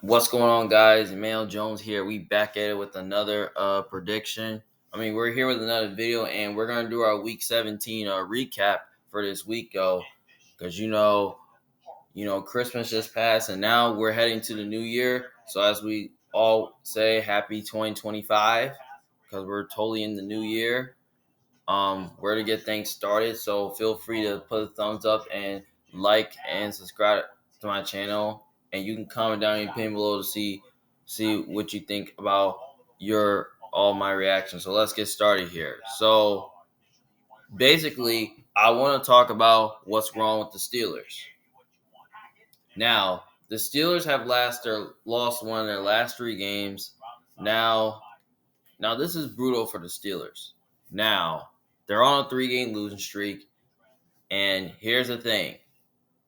What's going on, guys? Emmanuel Jones here. We back at it with another prediction. We're here with another video, and we're gonna do our Week 17 recap for this week, because Christmas just passed, and now we're heading to the new year. So as we all say, Happy 2025, because we're totally in the new year. Where to get things started. So feel free to put a thumbs up and like and subscribe to my channel. And you can comment down in the opinion below to see what you think about your all my reactions. So let's get started here. So basically, I want to talk about what's wrong with the Steelers. Now, the Steelers have lost one of their last three games. Now this is brutal for the Steelers. Now, they're on a 3-game losing streak. And here's the thing.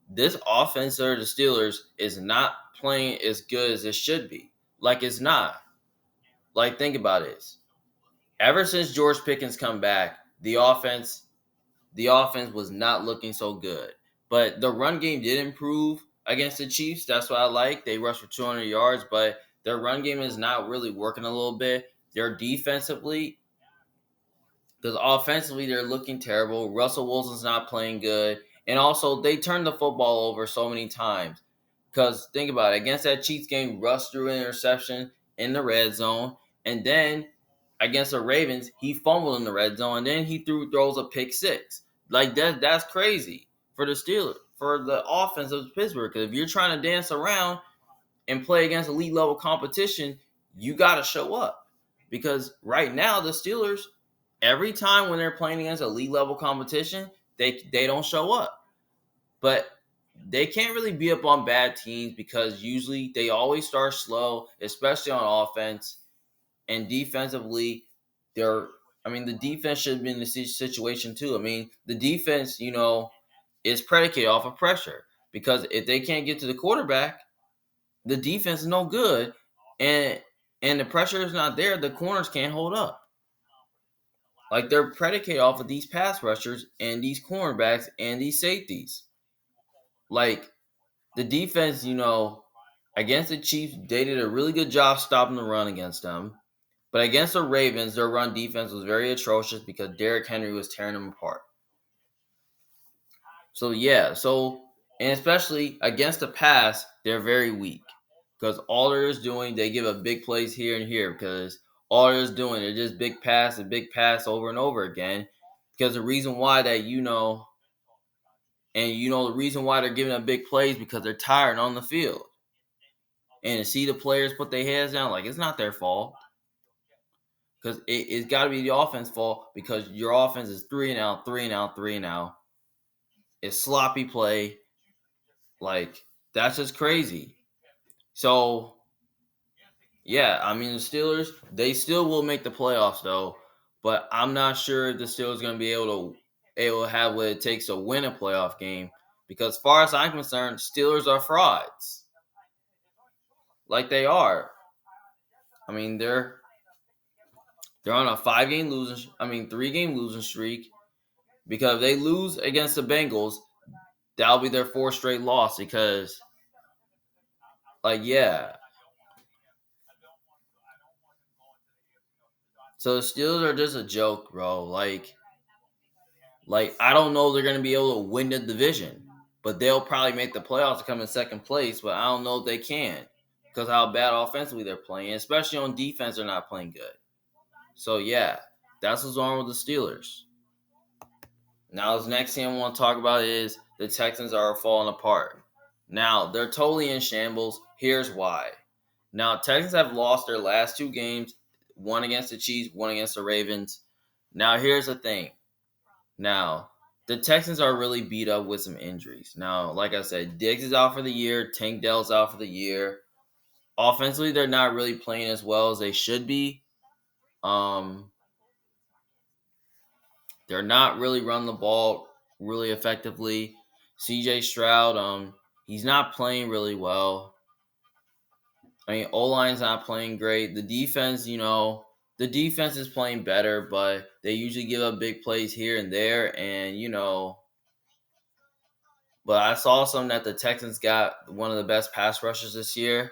This offense of the Steelers is not playing as good as it should be. Like, it's not. Like, think about this. Ever since George Pickens come back, the offense was not looking so good. But the run game did improve against the Chiefs. That's what I like. They rushed for 200 yards, but their run game is not really working a little bit. They're defensively, because offensively they're looking terrible. Russell Wilson's not playing good. And also, they turned the football over so many times. Because think about it. Against that Chiefs game, Russ threw an interception in the red zone. And then against the Ravens, he fumbled in the red zone. And then he throws a pick six. Like, that's crazy for the Steelers, for the offense of Pittsburgh. Because if you're trying to dance around and play against elite level competition, you got to show up. Because right now, the Steelers, every time when they're playing against elite level competition, they don't show up. But they can't really be up on bad teams because usually they always start slow, especially on offense. And defensively, the defense should be in the situation too. The defense, is predicated off of pressure, because if they can't get to the quarterback, the defense is no good, and the pressure is not there. The corners can't hold up. Like, they're predicated off of these pass rushers and these cornerbacks and these safeties. Like, the defense, against the Chiefs, they did a really good job stopping the run against them. But against the Ravens, their run defense was very atrocious because Derrick Henry was tearing them apart. So, yeah. And especially against the pass, they're very weak. Because all they're just doing, they give a big plays here and here. Because all they're just doing, they're just big pass over and over again. Because the reason why the reason why they're giving up big plays, because they're tired on the field. And to see the players put their heads down, like, it's not their fault. Because it's got to be the offense fault, because your offense is 3 and out, 3 and out, 3 and out. It's sloppy play. Like, that's just crazy. So, yeah, the Steelers, they still will make the playoffs, though. But I'm not sure if the Steelers going to be able to have what it takes to win a playoff game. Because as far as I'm concerned, Steelers are frauds. Like, they are. They're on a 3-game losing streak. Because if they lose against the Bengals, that'll be their 4th straight loss. Because, yeah. So the Steelers are just a joke, bro. Like, I don't know if they're going to be able to win the division. But they'll probably make the playoffs to come in second place. But I don't know if they can, because how bad offensively they're playing. Especially on defense, they're not playing good. So, yeah, that's what's wrong with the Steelers. Now, the next thing I want to talk about is the Texans are falling apart. Now, they're totally in shambles. Here's why. Now, Texans have lost their last 2 games, one against the Chiefs, one against the Ravens. Now, here's the thing. Now, the Texans are really beat up with some injuries. Now, like I said, Diggs is out for the year. Tank Dell's out for the year. Offensively, they're not really playing as well as they should be. They're not really running the ball really effectively. CJ Stroud, he's not playing really well. O-line's not playing great. The defense is playing better, but they usually give up big plays here and there. And, but I saw something that the Texans got one of the best pass rushers this year.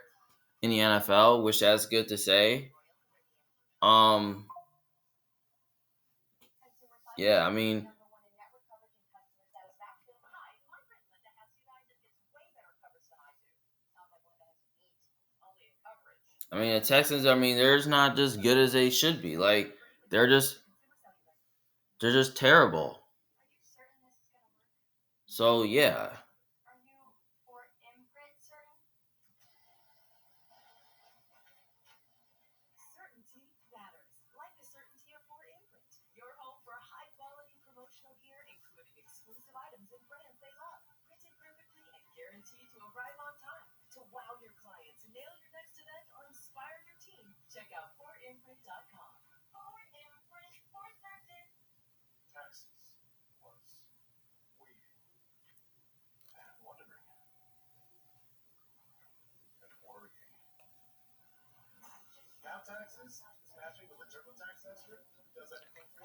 in the NFL, which that's good to say. Um, yeah, I mean, the Texans. I mean, they're just not just good as they should be. Like they're just they're just terrible. So yeah,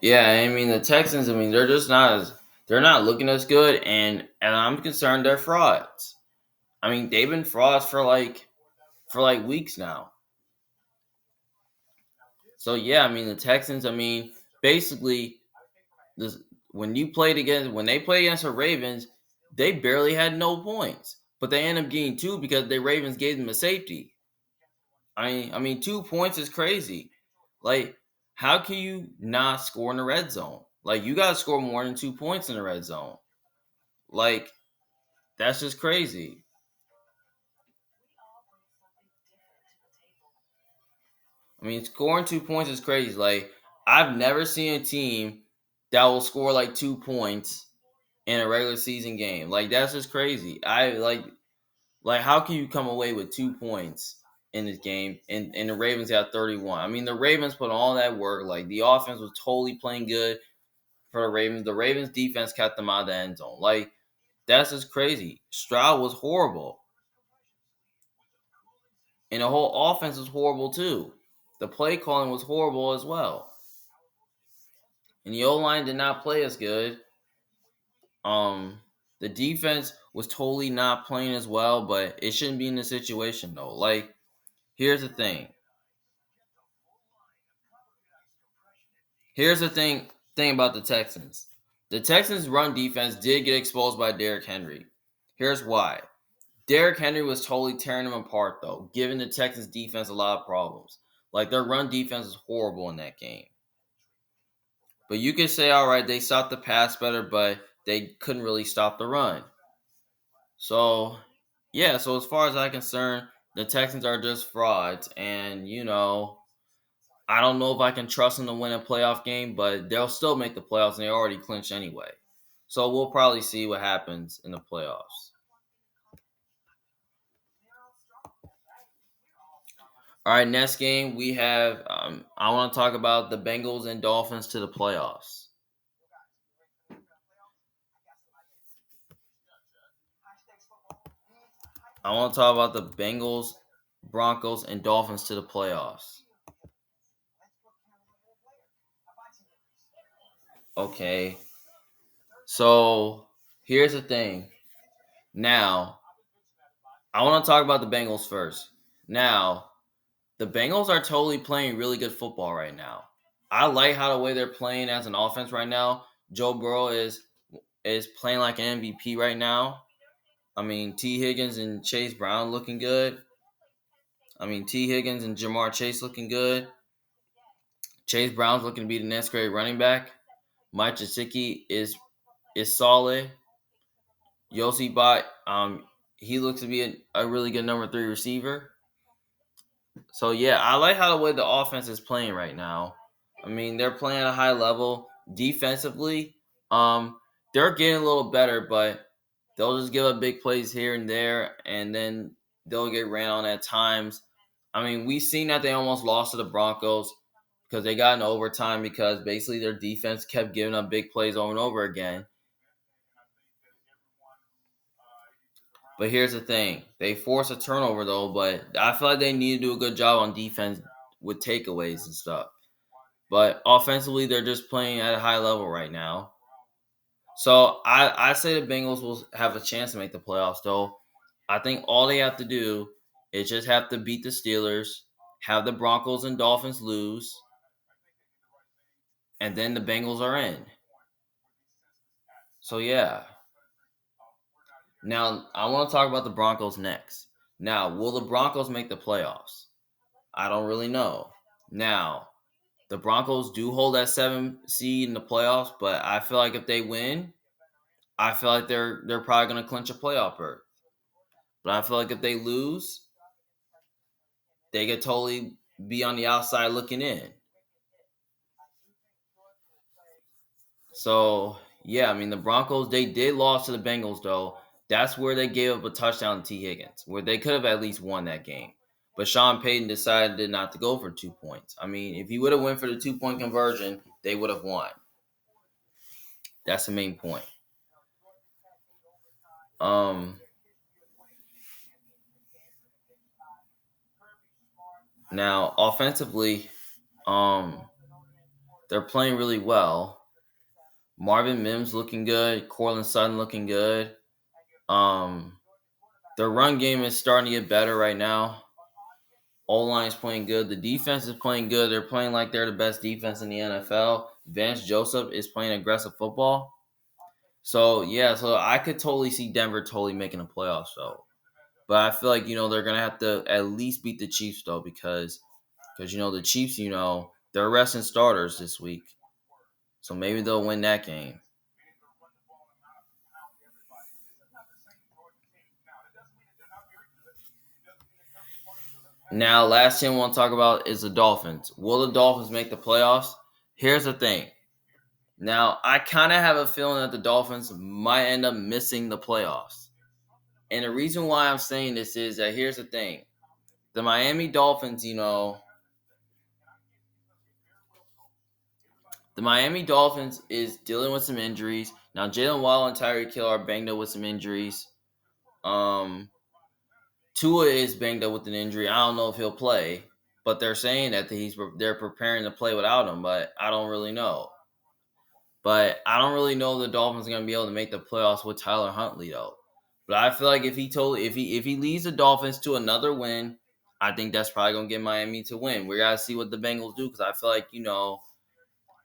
yeah. I mean, the Texans. I mean, they're just not as they're not looking as good, and I'm concerned they're frauds. I mean, they've been frauds for like weeks now. So yeah, I mean, the Texans. I mean, basically, this when they played against the Ravens, they barely had no points, but they ended up getting two because the Ravens gave them a safety. I mean, 2 points is crazy. Like, how can you not score in the red zone? Like, you gotta score more than 2 points in the red zone. Like, that's just crazy. I mean, scoring 2 points is crazy. Like, I've never seen a team that will score like 2 points in a regular season game. Like, that's just crazy. Like, how can you come away with 2 points in this game and the Ravens got 31? I mean, the Ravens put all that work. Like, the offense was totally playing good for the Ravens. The Ravens defense kept them out of the end zone. Like, that's just crazy. Stroud was horrible. And the whole offense was horrible too. The play calling was horrible as well. And the O line did not play as good. Um, the defense was totally not playing as well, but it shouldn't be in this situation though. Like, here's the thing. Here's the thing about the Texans. The Texans' run defense did get exposed by Derrick Henry. Here's why. Derrick Henry was totally tearing them apart though, giving the Texans defense a lot of problems. Like their run defense is horrible in that game. But you could say, all right, they stopped the pass better, but they couldn't really stop the run. So, yeah, so as far as I'm concerned, the Texans are just frauds. And, I don't know if I can trust them to win a playoff game, but they'll still make the playoffs and they already clinched anyway. So we'll probably see what happens in the playoffs. All right, next game we have. I want to talk about the Bengals and Dolphins to the playoffs. I want to talk about the Bengals, Broncos, and Dolphins to the playoffs. Okay, so here's the thing. Now, I want to talk about the Bengals first. Now, the Bengals are totally playing really good football right now. I like how the way they're playing as an offense right now. Joe Burrow is playing like an MVP right now. I mean, T. Higgins and Chase Brown looking good. I mean, T. Higgins and Jamar Chase looking good. Chase Brown's looking to be the next great running back. Mike Gesicki is solid. Yossi Bot, he looks to be a really good number three receiver. So yeah, I like how the way the offense is playing right now. I mean, they're playing at a high level defensively. Um, they're getting a little better, but they'll just give up big plays here and there, and then they'll get ran on at times. I mean, we've seen that they almost lost to the Broncos because they got in overtime because basically their defense kept giving up big plays over and over again. But here's the thing: they forced a turnover though, but I feel like they need to do a good job on defense with takeaways and stuff. But offensively, they're just playing at a high level right now. So I say the Bengals will have a chance to make the playoffs. Though I think all they have to do It just have to beat the Steelers, have the Broncos and Dolphins lose, and then the Bengals are in. So yeah. Now I want to talk about the Broncos next. Now, will the Broncos make the playoffs? I don't really know. Now, the Broncos do hold that 7 seed in the playoffs, but I feel like if they win, I feel like they're probably going to clinch a playoff berth. But I feel like if they lose, they could totally be on the outside looking in. So yeah, I mean the Broncos they did lose to the Bengals though. That's where they gave up a touchdown to T. Higgins, where they could have at least won that game. But Sean Payton decided not to go for 2 points. I mean, if he would have went for the 2 point conversion, they would have won. That's the main point. Now offensively, they're playing really well. Marvin Mims looking good. Cortland Sutton looking good. Um, their run game is starting to get better right now. O-line is playing good. The defense is playing good. They're playing like they're the best defense in the NFL. Vance Joseph is playing aggressive football. So, yeah, so I could totally see Denver totally making the playoffs, though. But I feel like, they're going to have to at least beat the Chiefs, though, because the Chiefs, they're resting starters this week. So maybe they'll win that game. Now, last thing I want to talk about is the Dolphins. Will the Dolphins make the playoffs? Here's the thing. Now, I kind of have a feeling that the Dolphins might end up missing the playoffs. And the reason why I'm saying this is that here's the thing. The Miami Dolphins, the Miami Dolphins is dealing with some injuries. Now, Jalen Waddle and Tyreek Hill are banged up with some injuries. Tua is banged up with an injury. I don't know if he'll play, but they're saying that they're preparing to play without him, but I don't really know. But I don't really know if the Dolphins are going to be able to make the playoffs with Tyler Huntley though. But I feel like if he leads the Dolphins to another win, I think that's probably going to get Miami to win. We got to see what the Bengals do because I feel like,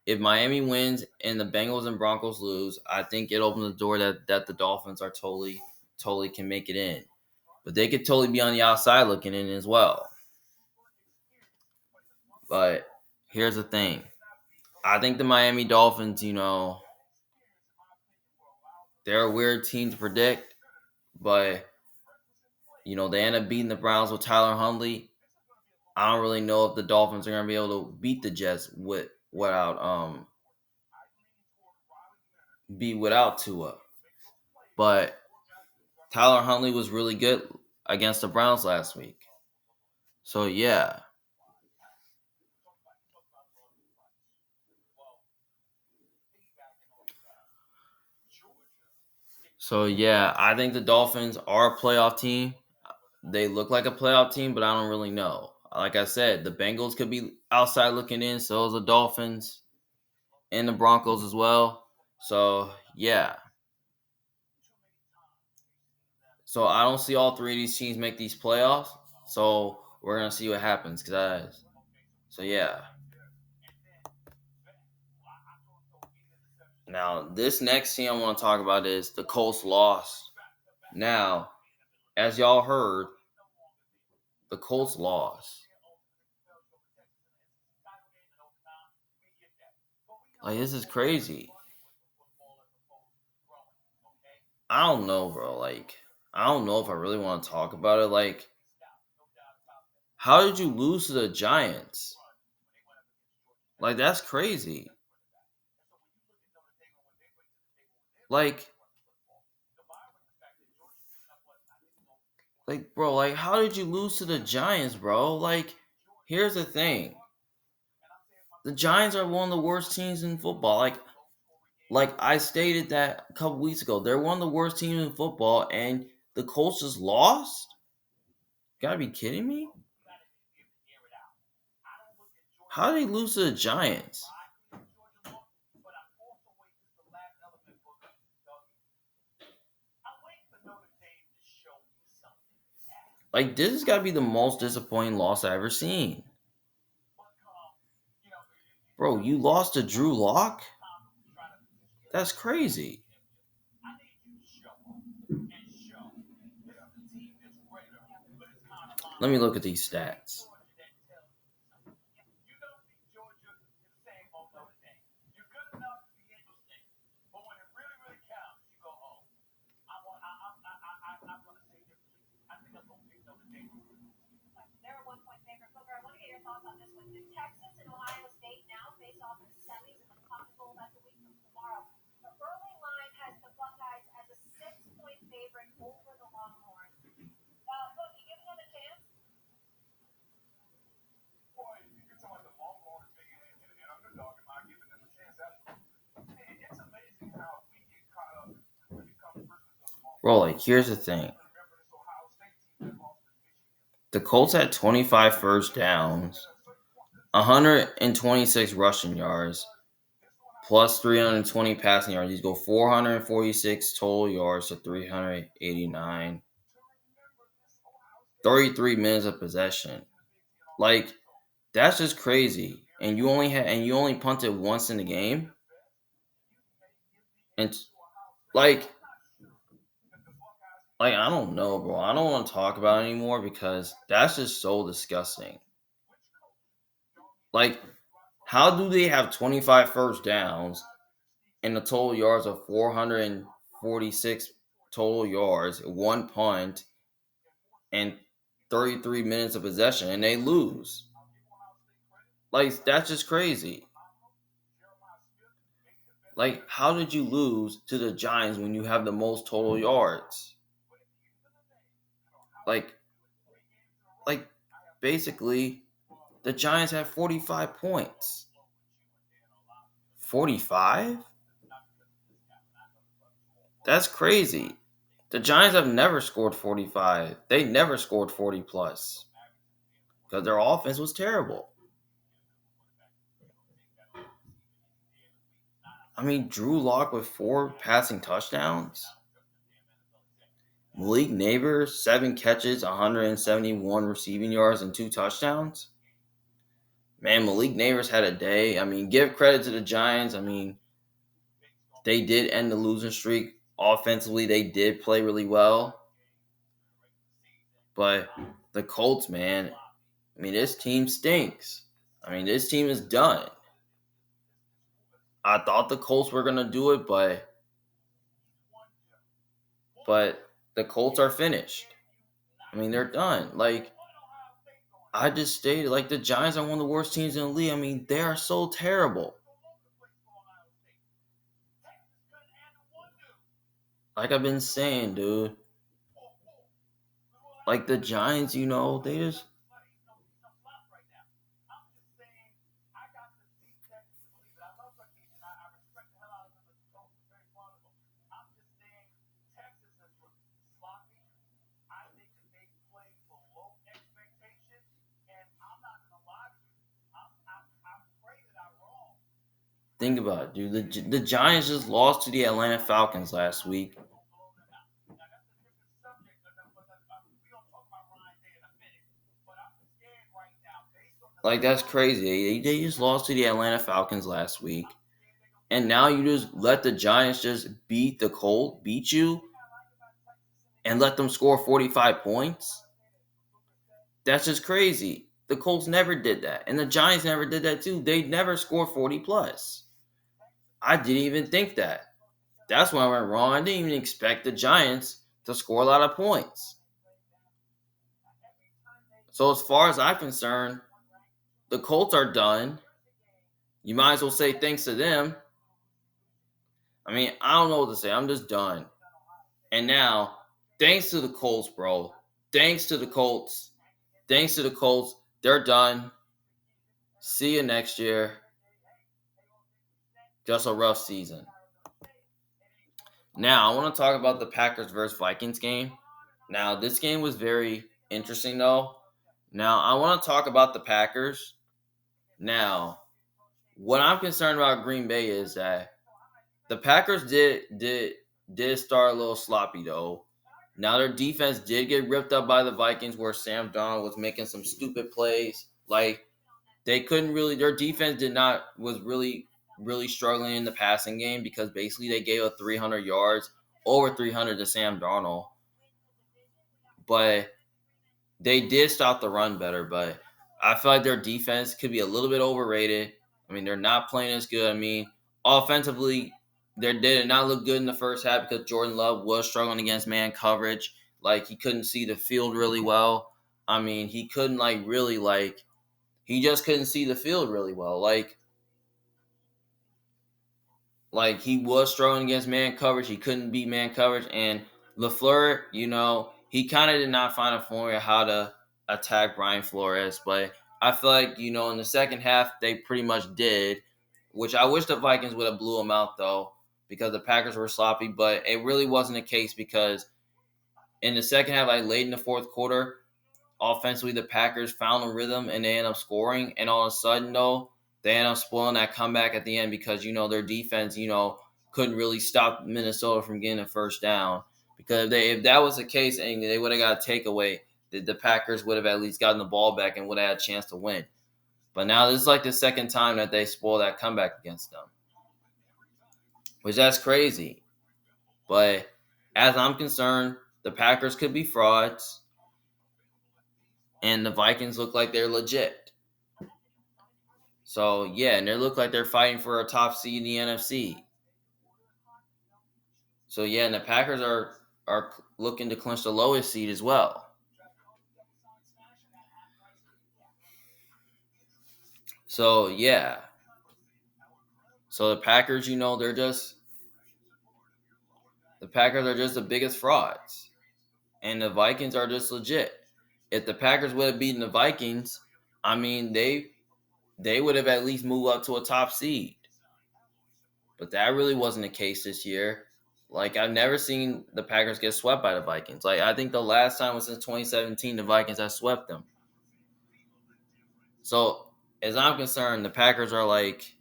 if Miami wins and the Bengals and Broncos lose, I think it opens the door that the Dolphins are totally can make it in. But they could totally be on the outside looking in as well. But here's the thing. I think the Miami Dolphins, they're a weird team to predict, but they end up beating the Browns with Tyler Huntley. I don't really know if the Dolphins are gonna be able to beat the Jets without Tua. But Tyler Huntley was really good against the Browns last week. So yeah. So yeah, I think the Dolphins are a playoff team. They look like a playoff team, but I don't really know. Like I said, the Bengals could be outside looking in, so is the Dolphins and the Broncos as well. So yeah. So I don't see all three of these teams make these playoffs. So we're gonna see what happens. So yeah. Now this next team I want to talk about is the Colts lost. Now, as y'all heard, the Colts lost. Like this is crazy. I don't know, bro. Like I don't know if I really want to talk about it. Like, how did you lose to the Giants? Like that's crazy. Like bro, like how did you lose to the Giants, bro? Like here's the thing. The Giants are one of the worst teams in football. Like I stated that a couple weeks ago. They're one of the worst teams in football and the Colts just lost? You gotta be kidding me? How did they lose to the Giants? Like, this has got to be the most disappointing loss I ever seen. Bro, you lost to Drew Lock? That's crazy. Let me look at these stats. Bro, like, here's the thing. The Colts had 25 first downs, 126 rushing yards, plus 320 passing yards. These go 446 total yards to 389. 33 minutes of possession. Like, that's just crazy. And you only punted once in the game. And like I don't know, bro. I don't want to talk about it anymore because that's just so disgusting. Like, how do they have 25 first downs and the total yards of 446 total yards, one punt, and 33 minutes of possession, and they lose? Like, that's just crazy. Like, how did you lose to the Giants when you have the most total yards? Like, like basically, the Giants have 45 points. 45? That's crazy. The Giants have never scored 45. They never scored 40 plus because their offense was terrible. I mean, Drew Lock with 4 passing touchdowns. Malik Neighbors, 7 catches, 171 receiving yards, and 2 touchdowns. Man, Malik Neighbors had a day. I mean, give credit to the Giants. I mean, they did end the losing streak. Offensively, they did play really well. But the Colts, man, I mean, this team stinks. I mean, this team is done. I thought the Colts were gonna do it, but the Colts are finished. I mean, they're done. Like, I just stated, like, the Giants are one of the worst teams in the league. I mean, they are so terrible. Like I've been saying, dude. Like, the Giants, they just. Think about it, dude. The Giants just lost to the Atlanta Falcons last week. Like, that's crazy. They just lost to the Atlanta Falcons last week. And now you just let the Giants just beat you, and let them score 45 points? That's just crazy. The Colts never did that. And the Giants never did that too. They never scored 40 plus. I didn't even think that. That's why I went wrong. I didn't even expect the Giants to score a lot of points. So as far as I'm concerned, the Colts are done. You might as well say thanks to them. I mean, I don't know what to say. I'm just done. And now, thanks to the Colts, bro. Thanks to the Colts. Thanks to the Colts. They're done. See you next year. Just a rough season. Now, I want to talk about the Packers versus Vikings game. Now, this game was very interesting, though. Now, I want to talk about the Packers. Now, what I'm concerned about Green Bay is that the Packers did start a little sloppy, though. Now their defense did get ripped up by the Vikings, where Sam Darnold was making some stupid plays. Like they couldn't really, their defense did not was really struggling in the passing game because basically they gave up 300 yards, over 300 to Sam Darnold, but they did stop the run better. But I feel like their defense could be a little bit overrated. I mean, they're not playing as good. I mean, offensively, they did not look good in the first half because Jordan Love was struggling against man coverage. Like he couldn't see the field really well. I mean, he couldn't he just couldn't see the field really well. Like he was struggling against man coverage. He couldn't beat man coverage. And LaFleur, he kind of did not find a formula how to attack Brian Flores. But I feel like, in the second half, they pretty much did, which I wish the Vikings would have blew them out, though, because the Packers were sloppy. But it really wasn't the case because in the second half, like late in the fourth quarter, offensively, the Packers found a rhythm and they end up scoring. And all of a sudden, though, they end up spoiling that comeback at the end because, their defense, couldn't really stop Minnesota from getting a first down. Because if that was the case and they would have got a takeaway, the Packers would have at least gotten the ball back and would have had a chance to win. But now this is like the second time that they spoiled that comeback against them, which that's crazy. But as I'm concerned, the Packers could be frauds and the Vikings look like they're legit. So yeah, and they look like they're fighting for a top seed in the NFC. So yeah, and the Packers are looking to clinch the lowest seed as well. So yeah, so the Packers are just the biggest frauds, and the Vikings are just legit. If the Packers would have beaten the Vikings, I mean they would have at least moved up to a top seed. But that really wasn't the case this year. Like I've never seen the Packers get swept by the Vikings. Like I think the last time was since 2017 the Vikings have swept them. So as I'm concerned, the Packers are like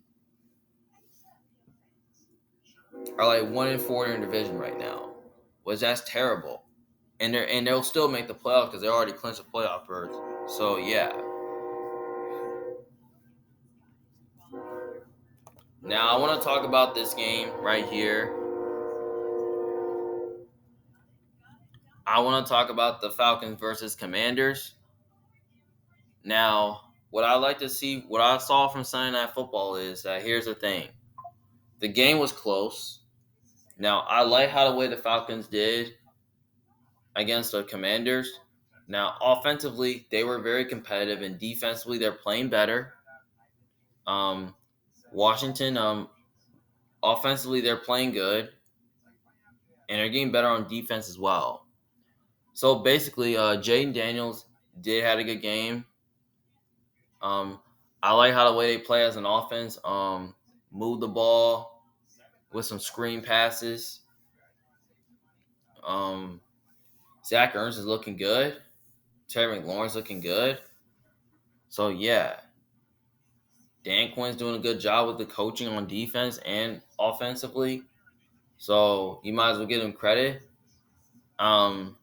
1-4 in their division right now, which that's terrible. And they'll still make the playoffs because they already clinched the playoff berth. So yeah. Now I want to talk about this game right here. I want to talk about the Falcons versus Commanders. Now, what I saw from Sunday Night Football is that here's the thing. The game was close. Now, I like how the way the Falcons did against the Commanders. Now, offensively, they were very competitive, and defensively, they're playing better. Um, Washington, offensively, they're playing good, and they're getting better on defense as well. So basically, Jaden Daniels did had a good game. Um, I like how the way they play as an offense. Move the ball with some screen passes. Um, Zach Ertz is looking good. Terry McLaurin's looking good. So yeah, Dan Quinn's doing a good job with the coaching on defense and offensively. So you might as well give him credit. Um,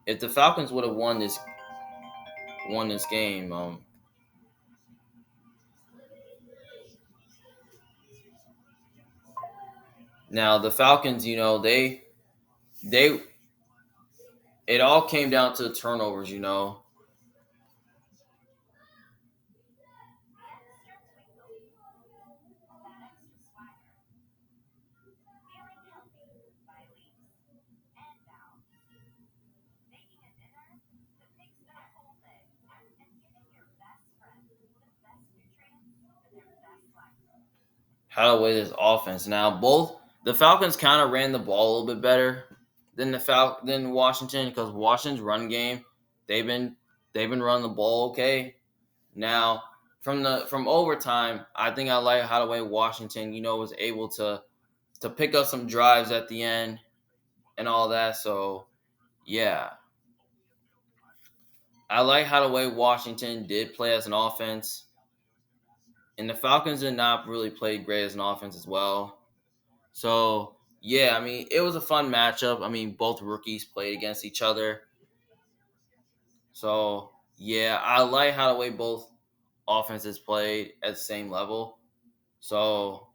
if the Falcons would have won this game, now the Falcons, they it all came down to the turnovers. How to weigh this offense. Now, both the Falcons kind of ran the ball a little bit better than Washington because Washington's run game they've been they've been running the ball okay. Now, from overtime, I think I like how the way Washington was able to pick up some drives at the end and all that. So yeah, I like how the way Washington did play as an offense, and the Falcons did not really play great as an offense as well. So Yeah, I mean, it was a fun matchup. I mean, both rookies played against each other. So, yeah, I like how the way both offenses played at the same level. So,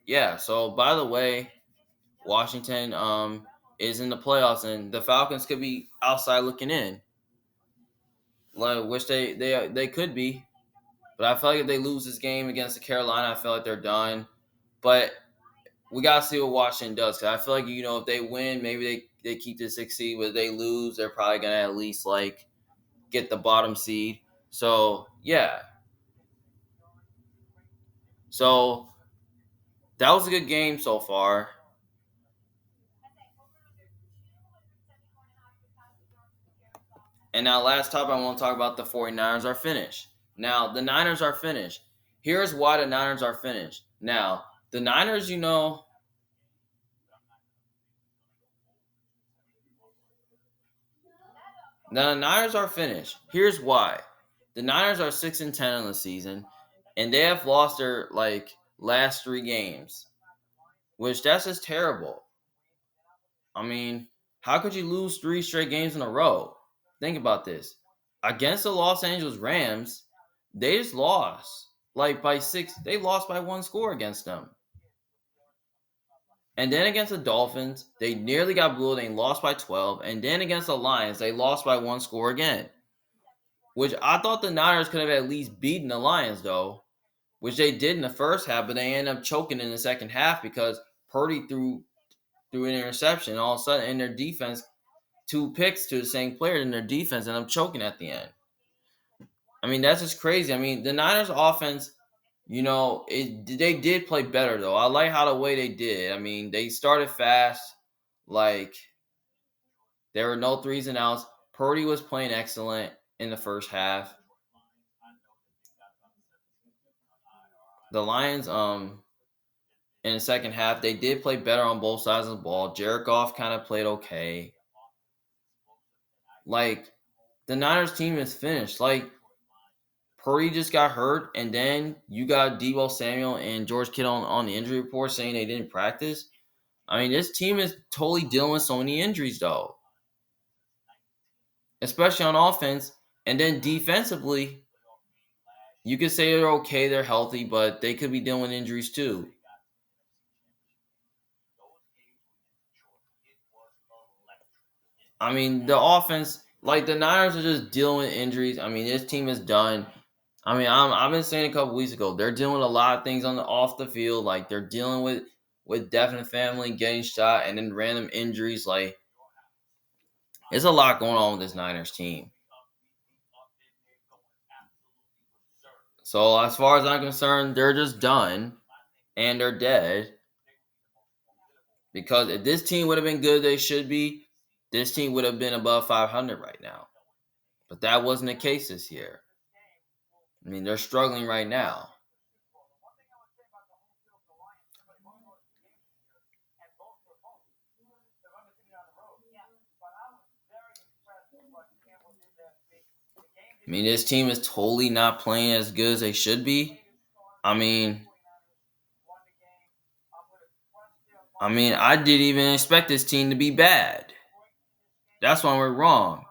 yeah, so by the way, Washington is in the playoffs and the Falcons could be outside looking in. Like which they could be. But I feel like if they lose this game against the Carolina, I feel like they're done. But we gotta see what Washington does. Cause I feel like if they win, maybe they keep the 6th seed. But if they lose, they're probably gonna at least like get the bottom seed. So yeah, so that was a good game so far. And now last topic I want to talk about the 49ers are finished. Now the Niners are finished. Here's why the Niners are finished. Now the Niners, now the Niners are finished. Here's why. The Niners are 6-10 in the season, and they have lost their last 3 games, which that's just terrible. I mean, how could you lose 3 straight games in a row? Think about this. Against the Los Angeles Rams, they just lost by 6. They lost by 1 score against them. And then against the Dolphins, they nearly got blew. They lost by 12. And then against the Lions, they lost by 1 score again. Which I thought the Niners could have at least beaten the Lions, though, which they did in the first half, but they ended up choking in the second half because Purdy threw an interception. And all of a sudden, in their defense, 2 picks to the same player in their defense, and I'm choking at the end. I mean, that's just crazy. I mean, the Niners offense, they did play better, though. I like how the way they did. I mean, they started fast. Like, there were no threes and outs. Purdy was playing excellent in the first half. The Lions, in the second half, they did play better on both sides of the ball. Jared Goff kind of played okay. Like, the Niners team is finished. Like, Purdy just got hurt, and then you got Deebo Samuel and George Kittle on the injury report saying they didn't practice. I mean, this team is totally dealing with so many injuries, though, especially on offense. And then defensively, you could say they're okay, they're healthy, but they could be dealing with injuries too. I mean, the offense, like the Niners are just dealing with injuries. I mean, this team is done. I mean, I've been saying a couple weeks ago, they're dealing with a lot of things on the off the field. Like they're dealing with death in the family, getting shot, and then random injuries. Like there's a lot going on with this Niners team. So as far as I'm concerned, they're just done and they're dead. Because if this team would have been good, they should be. This team would have been above 500 right now. But that wasn't the case this year. I mean, they're struggling right now. I mean, this team is totally not playing as good as they should be. I mean, I didn't even expect this team to be bad. That's why we're wrong.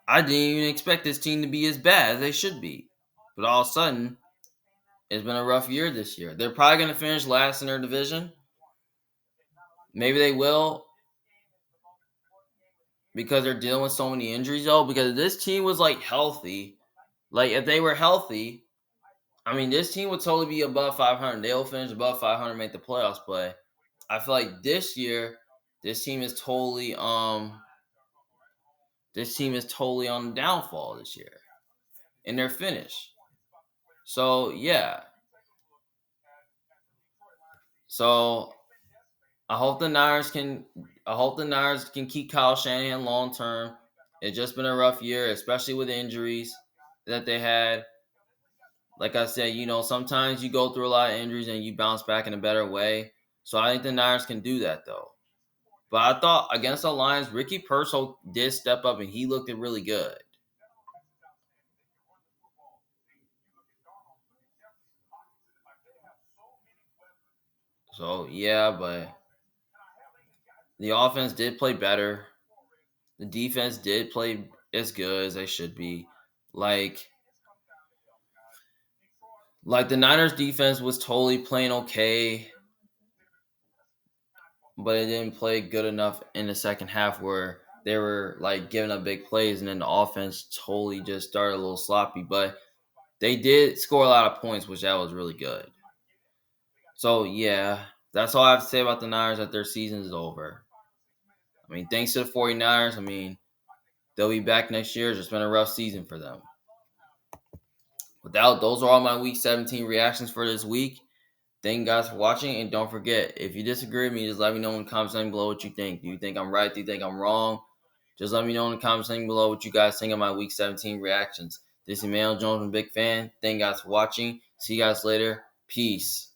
I didn't even expect this team to be as bad as they should be. But all of a sudden, it's been a rough year this year. They're probably going to finish last in their division. Maybe they will because they're dealing with so many injuries, though. Because this team was healthy, if they were healthy, I mean, this team would totally be above 500. They'll finish above 500, make the playoffs. But I feel like this year, this team is totally on the downfall this year, and they're finished. So yeah, so I hope the Niners can. I hope the Niners can keep Kyle Shanahan long term. It's just been a rough year, especially with the injuries that they had. Like I said, sometimes you go through a lot of injuries and you bounce back in a better way. So I think the Niners can do that though. But I thought against the Lions, Ricky Pearsall did step up and he looked really good. So yeah, but The offense did play better. The defense did play as good as they should be. Like the Niners defense was totally playing okay, but it didn't play good enough in the second half where they were like giving up big plays and then the offense totally just started a little sloppy. But they did score a lot of points, which that was really good. So yeah, that's all I have to say about the Niners, that their season is over. I mean, thanks to the 49ers, I mean, they'll be back next year. It's just been a rough season for them. Without those are all my week 17 reactions for this week. Thank you guys for watching, and don't forget, if you disagree with me, just let me know in the comments section below what you think. Do you think I'm right? Do you think I'm wrong? Just let me know in the comments section below what you guys think of my week 17 reactions. This is Emmanuel Jones, I'm a big fan. Thank you guys for watching. See you guys later. Peace.